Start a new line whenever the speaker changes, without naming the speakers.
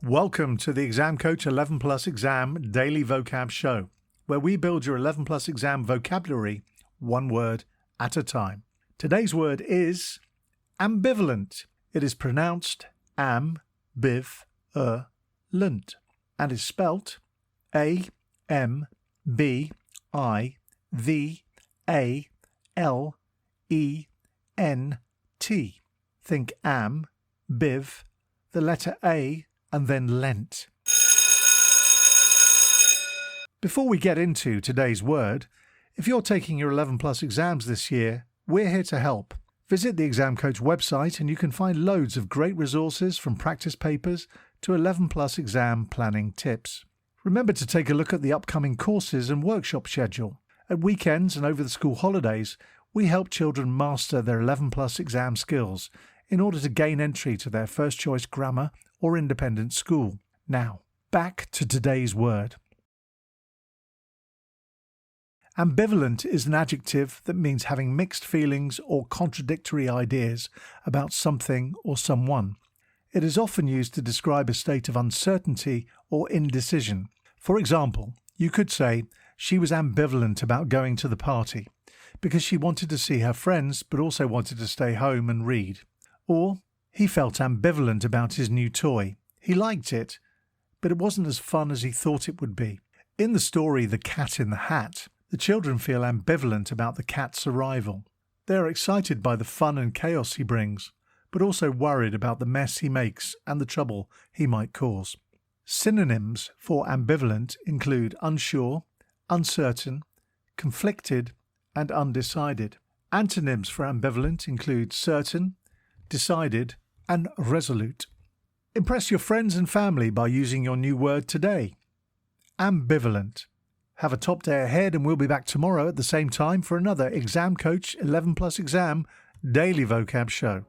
Welcome to the Exam Coach 11 Plus Exam Daily Vocab Show, where we build your 11 Plus Exam vocabulary one word at a time. Today's word is ambivalent. It is pronounced am-biv-er-lent and is spelt A-M-B-I-V-A-L-E-N-T. Think am, biv, the letter A, and then lent. Before we get into today's word, if you're taking your 11 Plus exams this year, we're here to help. Visit the Exam Coach website and you can find loads of great resources from practice papers to 11 Plus exam planning tips. Remember to take a look at the upcoming courses and workshop schedule. At weekends and over the school holidays, we help children master their 11 Plus exam skills in order to gain entry to their first choice grammar or independent school. Now, back to today's word. Ambivalent is an adjective that means having mixed feelings or contradictory ideas about something or someone. It is often used to describe a state of uncertainty or indecision. For example, you could say, she was ambivalent about going to the party because she wanted to see her friends but also wanted to stay home and read. Or, he felt ambivalent about his new toy. He liked it, but it wasn't as fun as he thought it would be. In the story The Cat in the Hat, the children feel ambivalent about the cat's arrival. They are excited by the fun and chaos he brings, but also worried about the mess he makes and the trouble he might cause. Synonyms for ambivalent include unsure, uncertain, conflicted, and undecided. Antonyms for ambivalent include certain, decided, and resolute. Impress your friends and family by using your new word today. Ambivalent. Have a top day ahead and we'll be back tomorrow at the same time for another Exam Coach 11 Plus Exam Daily Vocab Show.